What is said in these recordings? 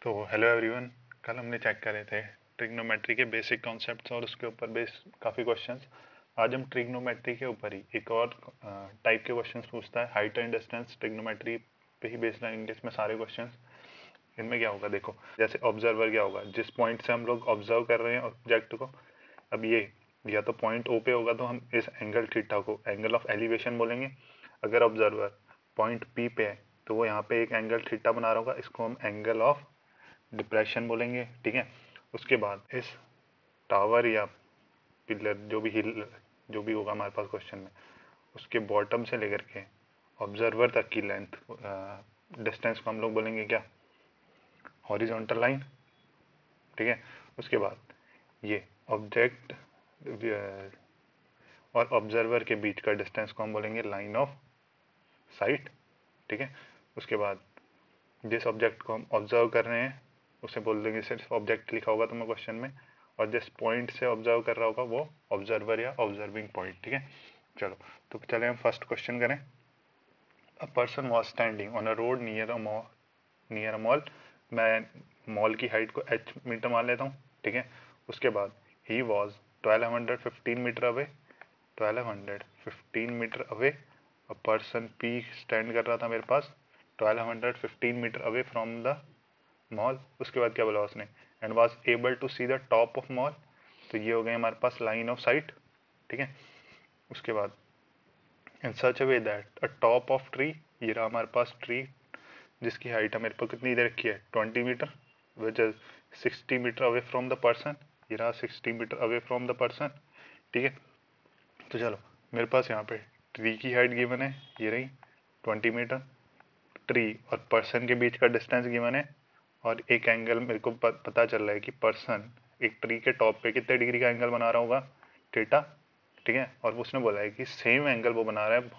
तो hello everyone. कल हमने चेक करे थे ट्रिग्नोमेट्री के बेसिक कॉन्सेप्ट्स और उसके ऊपर बेस काफ़ी क्वेश्चंस। आज हम ट्रिग्नोमेट्री के ऊपर ही एक और टाइप के क्वेश्चंस पूछता है। हाइट एंड डिस्टेंस ट्रिग्नोमेट्री पे ही बेस्ड रहेंगे इसमें सारे क्वेश्चंस। इनमें क्या होगा देखो, जैसे ऑब्जर्वर क्या होगा, जिस पॉइंट से हम लोग ऑब्जर्व कर रहे हैं ऑब्जेक्ट को। अब ये या तो पॉइंट ओ पे होगा तो हम इस एंगल थीटा को एंगल ऑफ एलिवेशन बोलेंगे। अगर ऑब्जर्वर पॉइंट पी पे है तो वो यहाँ पे एक एंगल थीटा बना रहा होगा, इसको हम एंगल ऑफ डिप्रेशन बोलेंगे। ठीक है, उसके बाद इस टावर या पिलर जो भी हिल जो भी होगा हमारे पास क्वेश्चन में, उसके बॉटम से लेकर के ऑब्जर्वर तक की लेंथ डिस्टेंस को हम लोग बोलेंगे क्या, हॉरिजॉन्टल लाइन। ठीक है, उसके बाद ये ऑब्जेक्ट और ऑब्जर्वर के बीच का डिस्टेंस को हम बोलेंगे लाइन ऑफ साइट। ठीक है, उसके बाद जिस ऑब्जेक्ट को हम ऑब्जर्व कर रहे हैं उसे बोल देंगे, सिर्फ ऑब्जेक्ट लिखा होगा तुम्हें क्वेश्चन में, और जिस पॉइंट से ऑब्जर्व कर रहा होगा वो ऑब्जर्वर या ऑब्जर्विंग पॉइंट। ठीक है, चलो तो चले हम फर्स्ट क्वेश्चन करें। A person was standing on a road near a mall. मैं मॉल की हाइट को h मीटर मान लेता हूँ। ठीक है, उसके बाद ही was 1215 metre away, 1215 metre away. A person P stand कर रहा था मेरे पास 1215 metre away from the mall. उसके बाद क्या बोला उसने, and was able to see the top of mall. तो ये हो गए हमारे पास लाइन ऑफ साइट। ठीक है, उसके बाद in such a way that a top of tree, ये रहा हमारे पास ट्री जिसकी हाइट है मेरे पास कितनी दे रखी है 20 metre, which is 60 metre away from the person. ये रहा 60 metre away from the person. ठीक है, तो चलो मेरे पास यहाँ पे ट्री की हाइट गिवन है, ये रही 20 मीटर। ट्री और पर्सन के बीच का डिस्टेंस गिवन है, और एक एंगल मेरे को पता चल रहा है कि पर्सन एक ट्री के टॉप पे कितने डिग्री का एंगल बना रहा होगा, थीटा। ठीक है, और उसने बोला है कि सेम एंगल वो बना रहा है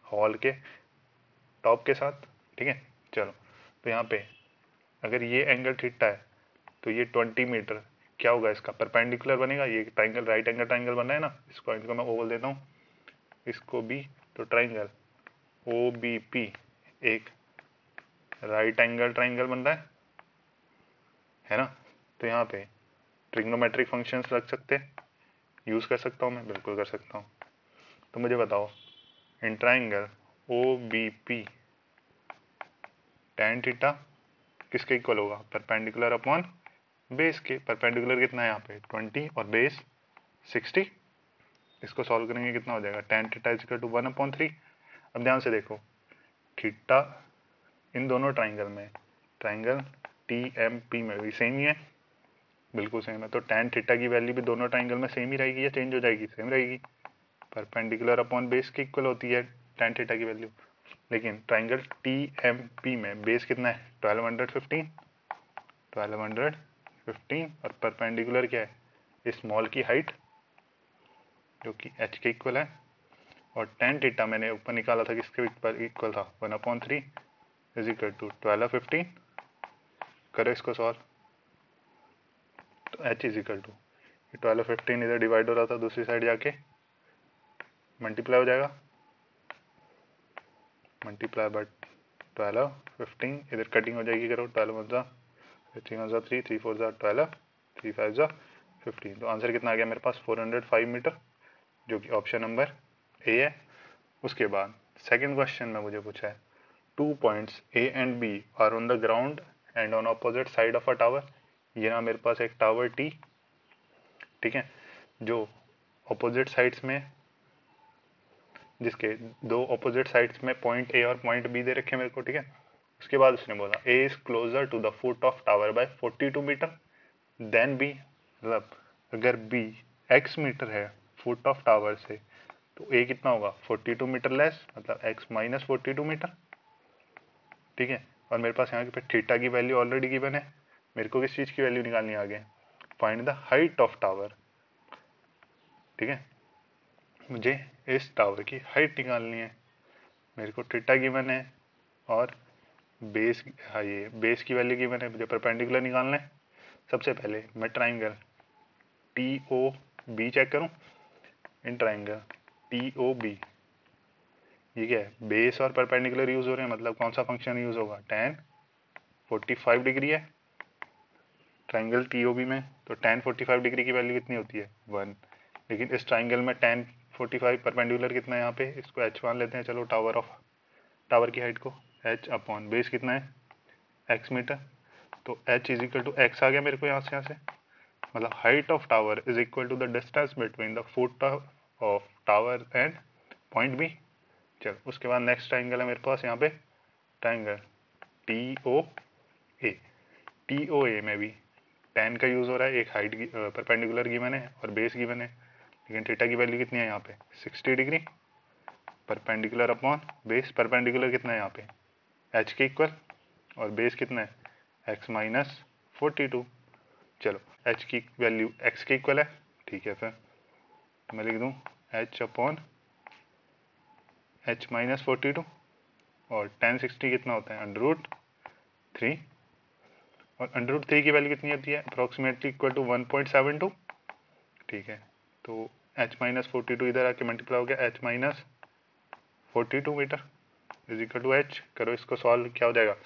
हॉल के टॉप के साथ। ठीक है, चलो तो यहाँ पे अगर ये एंगल थीटा है तो ये 20 मीटर क्या होगा, इसका परपेंडिकुलर बनेगा। ये ट्राइंगल राइट एंगल ट्राइंगल बना है ना, इनको मैं ओ बोल देता हूँ, इसको बी। तो ट्राइंगल ओ बी पी एक राइट एंगल ट्राइंगल बन रहा है ना। तो यहाँ पे ट्रिग्नोमेट्रिक फंक्शंस लग सकते हैं, यूज़ कर सकता हूँ मैं, बिल्कुल कर सकता हूँ। तो मुझे बताओ, in triangle O B P tan theta किसके इक्वल होगा, परपेंडिकुलर अपॉन बेस के। परपेंडिकुलर कितना है यहाँ पे 20 और बेस 60। इसको सॉल्व करेंगे कितना हो जाएगा, tan theta is equal to 1/3। अब ध्यान से देखो, थीटा इन दोनों ट्राइंगल में, ट्राइंगल टी एम पी में भी सेम ही है, बिल्कुल सेम है। तो tan थीटा की वैल्यू भी दोनों ट्राइंगल में सेम ही रहेगी या चेंज हो जाएगी, सेम रहेगी। परपेंडिकुलर अपॉन बेस के इक्वल होती है tan थीटा की वैल्यू। लेकिन ट्राइंगल टी एम पी में बेस कितना है 1215 और परपेंडिकुलर क्या है स्मॉल की हाइट जो कि h के इक्वल है, और tan थीटा मैंने ऊपर निकाला था किसके इक्वल था 1/3 इज इक्वल टू 1215। करो इसको सॉल्व, तो h इज इक्वल टू 1215 इधर डिवाइड हो रहा था, दूसरी साइड जाके मल्टीप्लाई हो जाएगा, मल्टीप्लाई बाय 1215 इधर कटिंग हो जाएगी। करो 12 1 3 1 3 3 4 12 3 5 15। तो आंसर कितना आ गया मेरे पास 405 मीटर, जो कि ऑप्शन नंबर ए है। उसके बाद सेकंड क्वेश्चन में मुझे पूछा है, 2 points A and B are on the ground and on opposite side of a tower. ये ना मेरे पास एक टावर टी, ठीक है, जो ऑपोजिट साइड्स में, जिसके दो ऑपोजिट साइड्स में पॉइंट ए और पॉइंट बी दे रखे मेरे को। ठीक है, उसके बाद उसने बोला A is closer to the foot of tower by 42 metre than B. मतलब अगर बी x मीटर है फुट ऑफ टावर से, तो ए कितना होगा 42 मीटर लेस, मतलब x माइनस 42 मीटर। ठीक है, और मेरे पास यहाँ पे थीटा की वैल्यू ऑलरेडी गिवन है, मेरे को किस चीज़ की वैल्यू निकालनी है आगे, find the height of tower. ठीक है, मुझे इस टावर की हाइट निकालनी है, मेरे को थीटा गिवन है और बेस, हाँ ये बेस की वैल्यू गिवन है, मुझे परपेंडिकुलर निकालना है। सबसे पहले मैं triangle T O B check करूं, in triangle T O B ये क्या है, बेस और परपेंडिकुलर यूज हो रहे हैं, मतलब कौन सा फंक्शन यूज होगा, tan 45 डिग्री है। ट्राइंगल TOB में, तो tan 45 डिग्री की वैल्यू कितनी होती है 1। लेकिन इस ट्राइंगल में tan 45 परपेंडिकुलर कितना है यहाँ पे, इसको h मान लेते हैं। चलो टावर की हाइट को h अपॉन बेस कितना है x मीटर, तो h is equal to x आ गया मेरे को यहाँ से मतलब height of tower is equal to the distance between the foot of tower and point B. चलो उसके बाद नेक्स्ट ट्राइंगल है मेरे पास यहाँ पे ट्राइंगल TOA में भी tan का यूज़ हो रहा है, एक हाइट परपेंडिकुलर गिवन है और बेस गिवन है, लेकिन थीटा की वैल्यू कितनी है यहाँ पे 60 degree, perpendicular upon base, perpendicular कितना है यहाँ पे h के इक्वल और बेस कितना है x माइनस 42। चलो h की वैल्यू x के इक्वल है, ठीक है। फिर मैं लिख दूँ h अपॉन h माइनस 42 और tan 60 कितना होता है √3 और √3 की वैल्यू कितनी होती है अप्रॉक्सीमेटली इक्वल टू 1.72, ठीक है। तो h माइनस 42 इधर आके मल्टीप्लाई हो गया h minus 42 metre is equal to h। करो इसको सॉल्व, क्या हो जाएगा,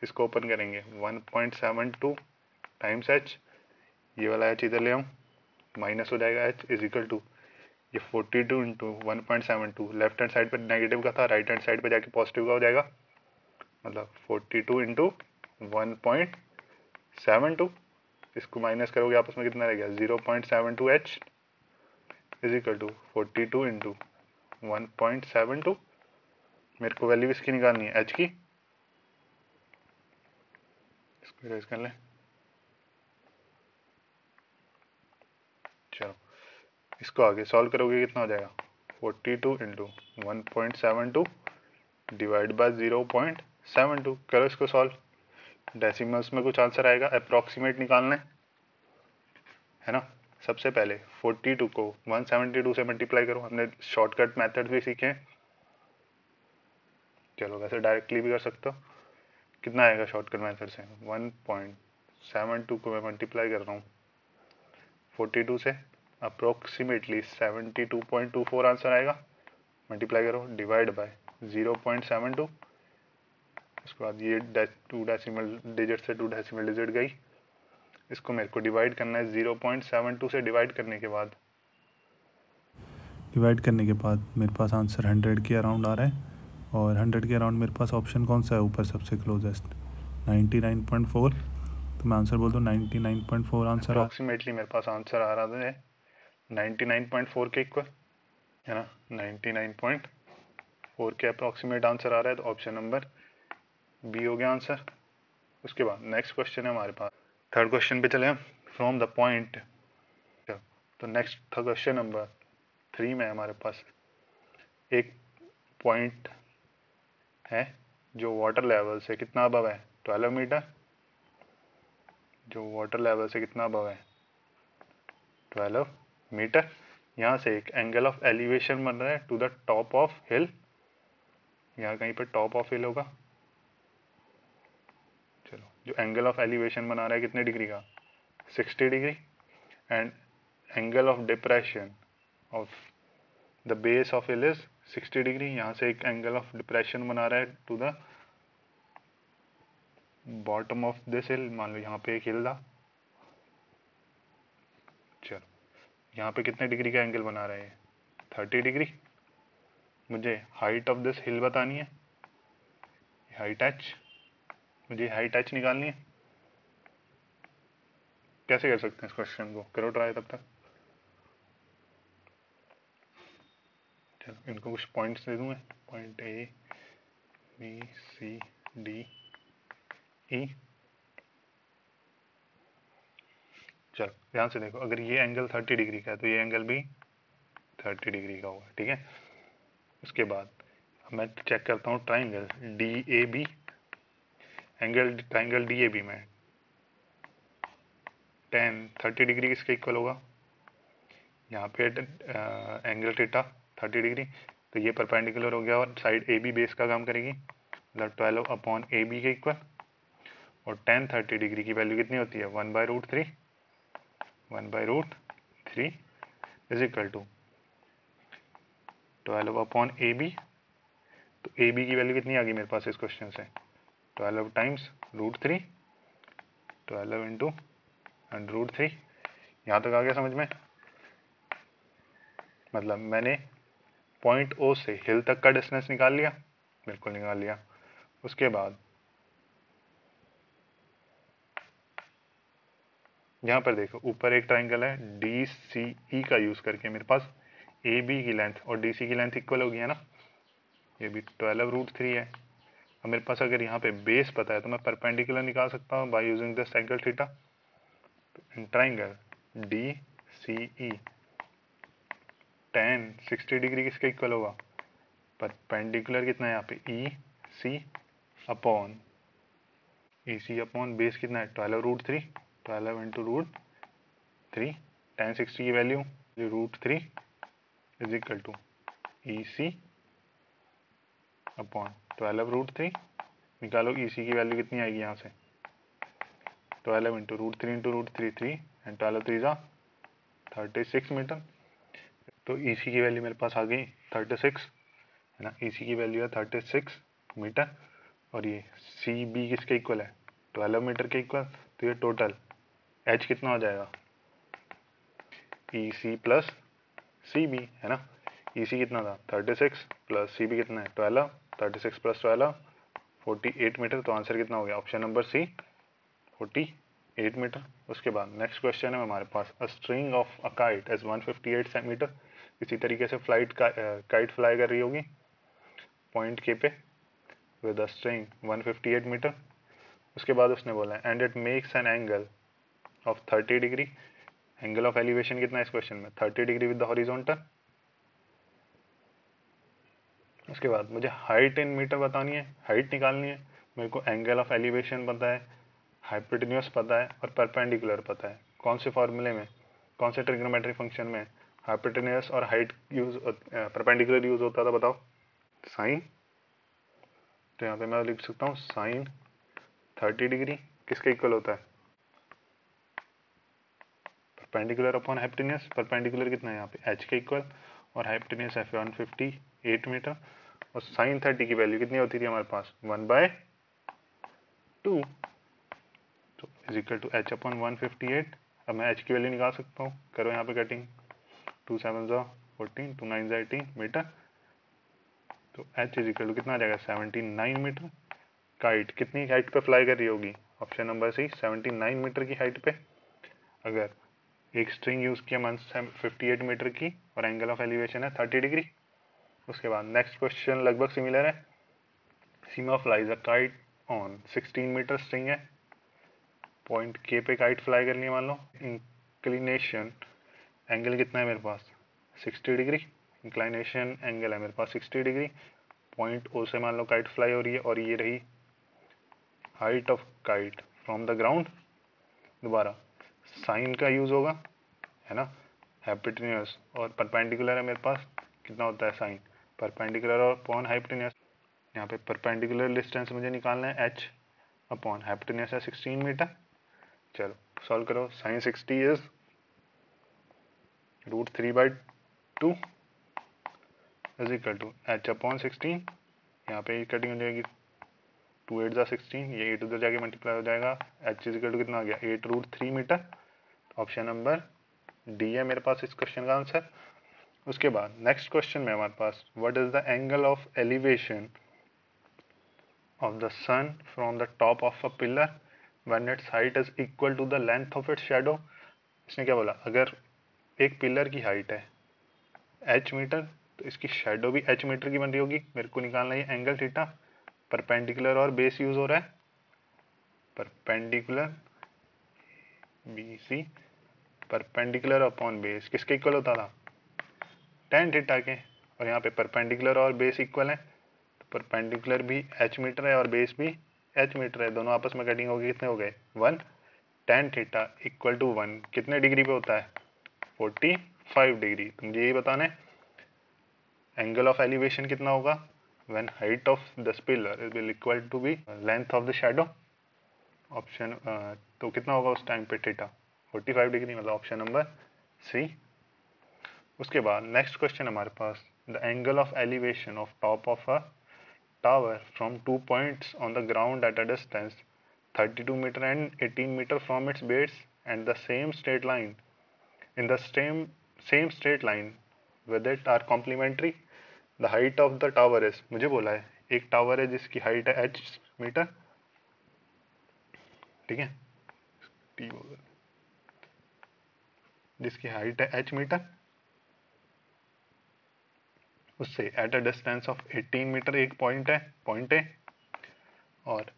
इसको ओपन करेंगे 1.72 टाइम्स h, ये वाला h इधर ले आऊँ माइनस हो जाएगा h इज इक्वल टू ये 42 इंटू 1.72, लेफ्ट हैंड साइड पर नेगेटिव का था, राइट हैंड साइड पर जाके पॉजिटिव का हो जाएगा, मतलब 42 इंटू 1.72, इसको माइनस करोगे आपस में कितना रह गया 0.72 h is equal to 42 into 1.72। मेरे को वैल्यू इसकी निकालनी है h की, इसको इरेज कर लें। चलो इसको आगे सॉल्व करोगे कितना हो जाएगा 42 इंटू 1.72 डिवाइड बाय 0.72। करो इसको सॉल्व, डेसिमल्स में कुछ आंसर आएगा, अप्रॉक्सीमेट निकालना है ना। सबसे पहले 42 को 172 से मल्टीप्लाई करो, हमने शॉर्टकट मेथड भी सीखे हैं। चलो वैसे डायरेक्टली भी कर सकते हो, कितना आएगा शॉर्टकट मेथड से 1.72 को मैं मल्टीप्लाई कर रहा हूँ 42 से, अप्रोक्सीमेटली 72.24 आंसर आएगा। मल्टीप्लाई करो डिवाइड बाय 0.72, उसके बाद ये 2 डेसिमल डिजिट से 2 डेसिमल डिजिट गई, इसको मेरे को डिवाइड करना है 0.72 से। डिवाइड करने के बाद मेरे पास आंसर 100 के अराउंड आ रहा है, और 100 के अराउंड मेरे पास ऑप्शन कौन सा है ऊपर सबसे क्लोजेस्ट 99.4, तो मैं आंसर बोल दूँ 99.4 आंसर। अप्रॉक्सीमेटली मेरे पास आंसर आ रहा है 99.4 के इक्वल, है ना। 99.4 के अप्रॉक्सीमेट आंसर आ रहा है, तो ऑप्शन नंबर बी हो गया आंसर। उसके बाद नेक्स्ट क्वेश्चन है हमारे पास, थर्ड क्वेश्चन पे चले हम, फ्रॉम द पॉइंट। तो नेक्स्ट क्वेश्चन नंबर 3 में हमारे पास एक पॉइंट है जो वाटर लेवल से कितना अबव है 12 मीटर, जो वाटर लेवल से कितना अबव है 12 मीटर। यहाँ से एक एंगल ऑफ एलिवेशन बन रहा है टू द टॉप ऑफ हिल, यहाँ कहीं पर टॉप ऑफ हिल होगा। चलो जो एंगल ऑफ एलिवेशन बना रहा है कितने डिग्री का 60 degree, and angle of depression of the base of hill is 60 degree. यहाँ से एक एंगल ऑफ डिप्रेशन बना रहा है to the bottom of this hill, मान लो यहाँ पे एक हिल था। चलो यहाँ पे कितने डिग्री का एंगल बना रहे हैं 30 डिग्री। मुझे हाइट ऑफ दिस हिल बतानी है, हाइट h, मुझे हाइट h निकालनी है। कैसे कर सकते हैं इस क्वेश्चन को, करो ट्राई तब तक। चलो इनको कुछ पॉइंट्स दे दूँ मैं, point A B C D E। चलो ध्यान से देखो, अगर ये एंगल 30 डिग्री का है तो ये एंगल भी 30 डिग्री का होगा, ठीक है। उसके बाद मैं चेक करता हूँ ट्राइंगल DAB, ट्राइंगल DAB में tan 30 डिग्री किसके इक्वल होगा, यहाँ पे एंगल थीटा 30 डिग्री, तो ये परपेंडिकुलर हो गया और साइड AB बेस का काम करेगी, मतलब 12 अपॉन AB के इक्वल। और tan 30 डिग्री की वैल्यू कितनी होती है 1/√3, 1/√3 is equal to 12 upon AB। तो AB की वैल्यू कितनी आ गई मेरे पास इस क्वेश्चन से 12 टाइम्स √3, 12 इंटू √3। यहाँ तक आ गया समझ में? मतलब मैंने पॉइंट ओ से हिल तक का डिस्टेंस निकाल लिया, बिल्कुल निकाल लिया। उसके बाद यहाँ पर देखो ऊपर एक ट्राइंगल है DCE का यूज करके मेरे पास AB की लेंथ और DC की लेंथ इक्वल होगी, है ना? ये भी 12 √3 है। अब मेरे पास अगर यहाँ पे बेस पता है तो मैं परपेंडिकुलर निकाल सकता हूँ by using this angle theta. Triangle DCE tan 60 degree किसके इक्वल होगा? परपेंडिकुलर कितना है यहाँ पे EC अपॉन बेस कितना है 12 √3, 12 इंटू √3। tan 60 की value √3 is equal to EC upon 12 √3। निकालो EC की वैल्यू कितनी आएगी यहाँ से 12 इंटू √3 3 एंड 12 3 36 मीटर। तो EC की वैल्यू मेरे पास आ गई 36, है ना? EC की वैल्यू है 36 मीटर और ये CB किसके इक्वल है 12 मीटर के इक्वल। तो ये टोटल H कितना हो जाएगा EC प्लस CB, है ना? EC कितना था 36 प्लस CB कितना है 12, 36 प्लस 12 48 मीटर। तो आंसर कितना हो गया ऑप्शन नंबर C 48 मीटर। उसके बाद नेक्स्ट क्वेश्चन है हमारे पास a string of a kite as 158 centimetre. इसी तरीके से काइट फ्लाई कर रही होगी पॉइंट के पे विद अ स्ट्रिंग 158 मीटर। उसके बाद उसने बोला and it makes an angle of 30 degree. Angle of elevation कितना है इस क्वेश्चन में 30 डिग्री विद द हॉरिजॉन्टल। उसके बाद मुझे हाइट इन मीटर बतानी है, हाइट निकालनी है। मेरे को एंगल ऑफ एलिवेशन पता है, हाइपोटेन्यूज पता है और परपेंडिकुलर पता है। कौन से फॉर्मूले में, कौन से ट्रिग्नोमेट्रिक फंक्शन में हाइपोटेन्यूज और हाइट यूज परपेंडिकुलर यूज होता था बताओ? साइन। तो यहाँ पे मैं लिख सकता हूँ साइन 30 डिग्री किसके इक्वल होता है परपेंडिकुलर अपॉन हाइपोटेन्यूज। परपेंडिकुलर कितना है यहाँ पे h के इक्वल और हाइपोटेन्यूज है 158 मीटर। और साइन 30 की वैल्यू कितनी होती थी हमारे पास 1/2, तो is equal to h upon 158। अब मैं h की वैल्यू निकाल सकता हूँ, करो यहाँ पे कटिंग 2 7 14 2 9 18 मीटर। तो h इज इक्वल टू कितना आ जाएगा 79 मीटर। काइट कितनी हाइट पे फ्लाई कर रही होगी ऑप्शन नंबर सी 79 मीटर की हाइट पे। अगर एक स्ट्रिंग यूज किया 158 मीटर की और एंगल ऑफ एलिवेशन है 30 डिग्री। उसके बाद नेक्स्ट क्वेश्चन लगभग सिमिलर है। Seema flies a kite on 16 metre string है, पॉइंट के पे काइट फ्लाई करनी है मान लो। इंक्लिनेशन एंगल कितना है मेरे पास 60 डिग्री। इंक्लाइनेशन एंगल है मेरे पास 60 डिग्री। पॉइंट ओ से मान लो काइट फ्लाई हो रही है और ये रही height of kite from the ground. दोबारा साइन का यूज होगा, है ना? हाइपोटेन्यूज और परपेंडिकुलर है मेरे पास, कितना होता है साइन परपेंडिकुलर और अपॉन हाइपोटेन्यूज। यहाँ पे परपेंडिकुलर डिस्टेंस मुझे निकालना है h अपॉन हाइपोटेन्यूज है 16 मीटर। चलो सॉल्व करो। साइन 60 इज √3/2 is equal to h upon 16। यहाँ पे कटिंग हो जाएगी 2 8 16, ये 8 उधर जाके मल्टीप्लाई हो जाएगा। h इज इक्वल टू कितना आ गया 8 √3 मीटर। ऑप्शन नंबर डी है मेरे पास इस क्वेश्चन का आंसर। उसके बाद नेक्स्ट क्वेश्चन में हमारे पास what is the angle of elevation of the sun from the top of a pillar when its height is equal to the length of its shadow. इसने क्या बोला अगर एक पिलर की हाइट है h मीटर तो इसकी शैडो भी h मीटर की बन रही होगी। मेरे को निकालना है एंगल थीटा। परपेंडिकुलर और बेस यूज हो रहा है, perpendicular BC perpendicular upon base किसके इक्वल होता था tan थीटा के। और यहाँ पे परपेंडिकुलर और बेस इक्वल है, तो परपेंडिकुलर भी h मीटर है और बेस भी h मीटर है। दोनों आपस में कटिंग होगी, कितने हो गए 1। tan थीटा इक्वल टू 1 कितने डिग्री पे होता है 45 डिग्री। तो मुझे यही बताना है एंगल ऑफ एलिवेशन कितना होगा when height of the pillar will equal to be length of the shadow. Option तो कितना होगा उस टाइम पे थीटा 45 डिग्री, मतलब ऑप्शन नंबर सी। उसके बाद नेक्स्ट क्वेश्चन हमारे पास the angle of elevation of top of a tower from 2 points on the ground at a distance 32 meter and 18 meter from its base and the same straight line in the same straight line with it are complementary. The height of the tower is, मुझे बोला है एक tower है जिसकी height है h metre, ठीक है, जिसकी हाइट है h मीटर, उससे at a distance of 18 metre एक पॉइंट है, पॉइंट ए, और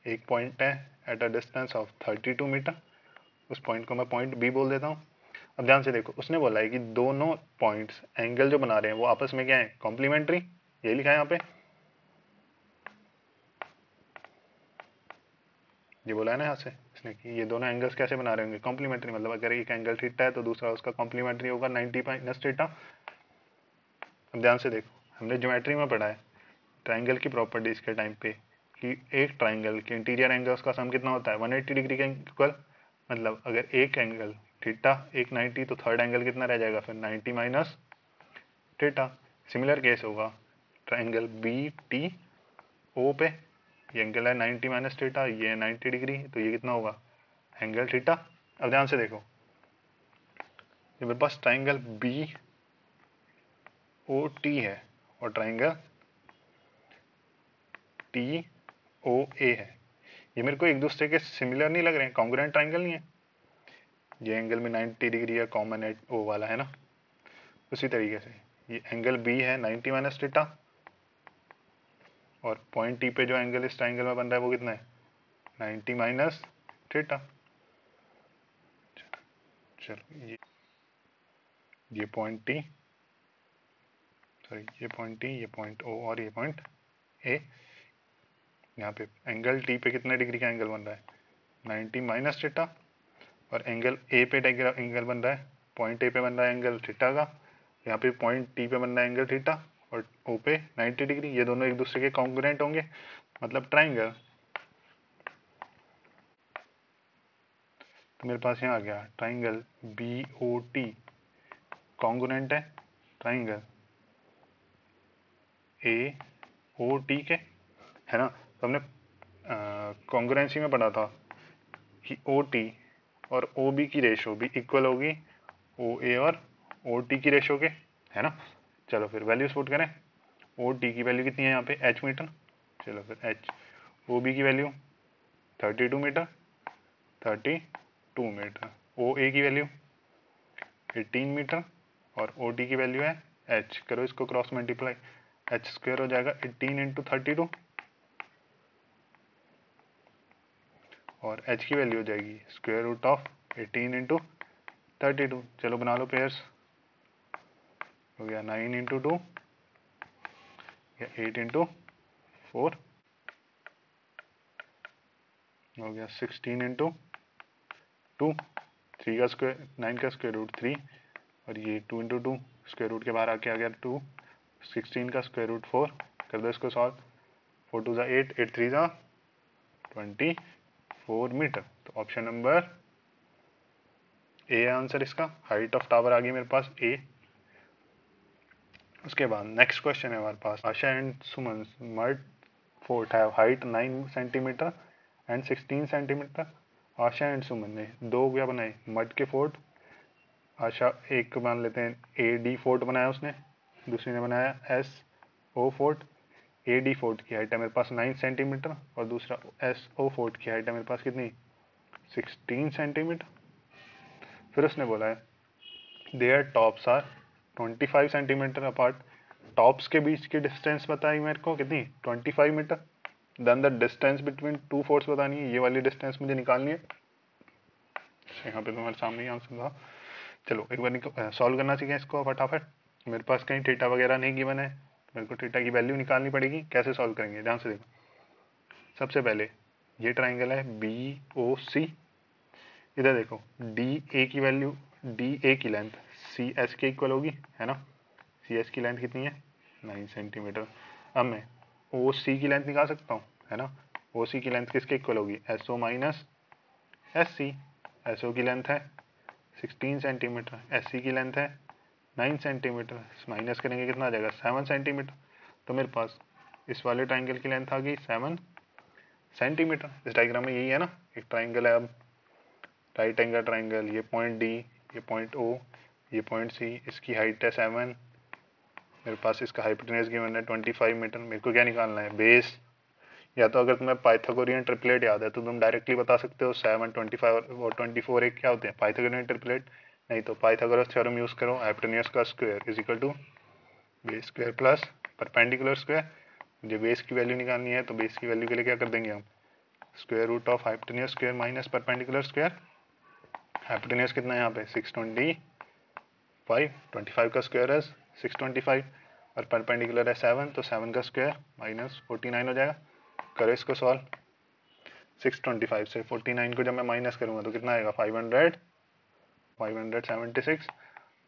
एक पॉइंट है at a distance of 32 metre, उस पॉइंट को मैं पॉइंट बी बोल देता हूँ। अब ध्यान से देखो, उसने बोला है कि दोनों पॉइंट्स एंगल जो बना रहे हैं वो आपस में क्या है, कॉम्प्लीमेंट्री, ये लिखा है यहाँ पे, ये बोला है ना यहाँ से इसने कि ये दोनों एंगल्स कैसे बना रहे होंगे, कॉम्प्लीमेंट्री, मतलब अगर एक एंगल थीटा है तो दूसरा उसका कॉम्प्लीमेंट्री होगा 90 माइनस थीटा। अब ध्यान से देखो, हमने ज्योमेट्री में पढ़ा है ट्राइंगल की प्रॉपर्टीज के टाइम पे कि एक ट्राइंगल के इंटीरियर एंगल्स का सम कितना होता है, 180 डिग्री के इक्वल, मतलब अगर एक एंगल थीटा एक 90 तो थर्ड एंगल कितना रह जाएगा फिर 90 माइनस थीटा। सिमिलर केस होगा ट्राइंगल बी टी ओ पे, ये एंगल है 90 माइनस थीटा, ये है 90 डिग्री, तो ये कितना होगा एंगल थीटा। अब ध्यान से देखो, ये मेरे पास ट्राइंगल बी ओ टी है और ट्राइंगल टी ओ ए है, ये मेरे को एक दूसरे के सिमिलर नहीं लग रहे हैं, कॉन्ग्रुएंट ट्राइंगल नहीं है, ये एंगल में 90 डिग्री है कॉमन है ओ वाला है ना। उसी तरीके से ये एंगल बी है 90 माइनस थीटा और पॉइंट टी पे जो एंगल इस ट्राइंगल में बन रहा है वो कितना है 90 माइनस थीटा। चलो ये पॉइंट टी, सॉरी ये पॉइंट टी, ये पॉइंट ओ और ये पॉइंट ए, यहाँ पे एंगल टी पे कितने डिग्री का एंगल बन रहा है 90 माइनस थीटा और एंगल ए पे एंगल बन रहा है, पॉइंट ए पे बन रहा है एंगल थीटा का, यहाँ पे पॉइंट टी पे बन रहा है एंगल थीटा और ओ पे 90 डिग्री, ये दोनों एक दूसरे के कॉन्ग्रुएंट होंगे, मतलब ट्राइंगल। तो मेरे पास यहाँ आ गया triangle B O T congruent है ट्राइंगल ए ओ टी के, है ना। तो हमने कॉन्ग्रुएंसी में पढ़ा था कि ओ टी और ओ बी की रेशो भी इक्वल होगी ओ ए और ओ टी की रेशो के, है ना। चलो फिर वैल्यूज पुट करें, ओ टी की वैल्यू कितनी है यहाँ पे एच मीटर, चलो फिर एच, ओ बी की वैल्यू 32 मीटर, 32 मीटर, ओ ए की वैल्यू 18 मीटर और ओ टी की वैल्यू है एच, करो इसको क्रॉस मल्टीप्लाई, एच स्क्वायर हो जाएगा 18 इंटू 32 और एच की वैल्यू हो जाएगी स्क्वायर रूट ऑफ 18 इंटू 32। चलो बना लो पेयर्स, हो गया 9 इंटू 2 या 8 इंटू 4, हो गया 16 इंटू 2, 3 का स्क्वायर 9 का स्क्वायर रूट 3 और ये 2 इंटू 2 स्क्वायर रूट के बाहर आके आ गया 2, 16 का स्क्वायर रूट 4, कर दो इसको सॉल्व, 4 2 ज़ा 8, 8 3 ज़ा 24 मीटर। तो ऑप्शन नंबर ए आंसर इसका, हाइट ऑफ टावर आ गई मेरे पास ए। उसके बाद नेक्स्ट क्वेश्चन है हमारे पास, Asha and Suman mud fort have height 9 centimetre and 16 centimetre. Asha and Suman ने दो क्या बनाए मड के फोर्ट, आशा एक मान लेते हैं ए डी फोर्ट बनाया उसने, दूसरी ने बनाया S O fort. A D fort की हाइट है मेरे पास 9 सेंटीमीटर और दूसरा एस ओ फोर्ट की हाइट है मेरे पास कितनी 16 सेंटीमीटर। फिर उसने बोला है their tops are 25 centimetre apart, tops के बीच की डिस्टेंस बताई मेरे को कितनी 25 metre, then the distance between two forts बतानी है, ये वाली डिस्टेंस मुझे निकालनी है। यहाँ पे तुम्हारे सामने ही आंसर था। चलो एक बार सॉल्व करना चाहिए इसको फटाफट, मेरे पास कहीं थीटा वगैरह नहीं गिवन है, मेरे को थीटा की वैल्यू निकालनी पड़ेगी। कैसे सॉल्व करेंगे ध्यान से देखो, सबसे पहले ये ट्राइंगल है बी ओ सी, इधर देखो डी ए की वैल्यू, डी ए की लेंथ सी एस के इक्वल होगी, है ना। सी एस की लेंथ कितनी है 9 सेंटीमीटर। अब मैं ओ सी की लेंथ निकाल सकता हूँ, है ना। ओ सी की लेंथ किसके इक्वल होगी S O minus S C, S O की लेंथ है 16 सेंटीमीटर, एस सी की लेंथ है 9 सेंटीमीटर, माइनस करेंगे कितना आ जाएगा 7 सेंटीमीटर। तो मेरे पास इस वाले ट्राइंगल की लेंथ आ गई 7 सेंटीमीटर। इस डायग्राम में यही है ना, एक ट्राइंगल है, अब राइट एंगल ट्राइंगल, ये पॉइंट डी, ये पॉइंट ओ, ये पॉइंट सी, इसकी हाइट है 7, मेरे पास इसका हाइपोटेन्यूज गिवन है 25 मीटर। मेरे को क्या निकालना है, बेस। या तो अगर तुम्हें पाइथागोरियन ट्रिपलेट याद है तो तुम डायरेक्टली बता सकते हो 7, 25 और 24 एक क्या होते हैं, पाइथागोरियन ट्रिपलेट। नहीं तो पाइथागोरस थ्योरम यूज करो, हाइपोटेन्यूज का square is equal to base square plus perpendicular square. मुझे बेस की वैल्यू निकालनी है तो बेस की वैल्यू के लिए क्या कर देंगे हम, square root of hypotenuse square minus perpendicular square. Hypotenuse कितना है यहाँ पे 625, 25 का स्क्वायर है 625 और परपेंडिकुलर है 7, तो 7 का स्क्वायर माइनस 49 हो जाएगा। करो इसको सॉल्व, 625 से 49 को जब मैं माइनस करूंगा तो कितना आएगा 576,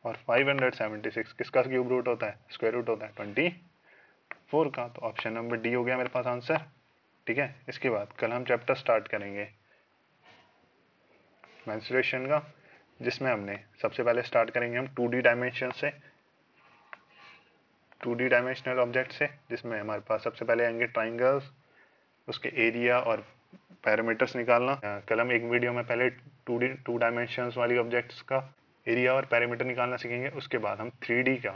और 576 किसका क्यूब रूट होता है, स्क्वायर रूट होता है 24 का। तो ऑप्शन नंबर डी हो गया मेरे पास आंसर। ठीक है, इसके बाद कल हम चैप्टर स्टार्ट करेंगे मेंस्ट्रुएशन का, जिसमें हमने सबसे पहले स्टार्ट करेंगे हम 2D डायमेंशन से, 2D डायमेंशनल ऑब्जेक्ट से, जिसमें हमारे पास सबसे पहले आएंगे ट्राइंगल्स, उसके एरिया और पैरामीटर्स निकालना। कल हम एक वीडियो में पहले 2 डायमेंशंस वाली ऑब्जेक्ट्स का एरिया और पैरामीटर निकालना सीखेंगे। उसके बाद हम 3D का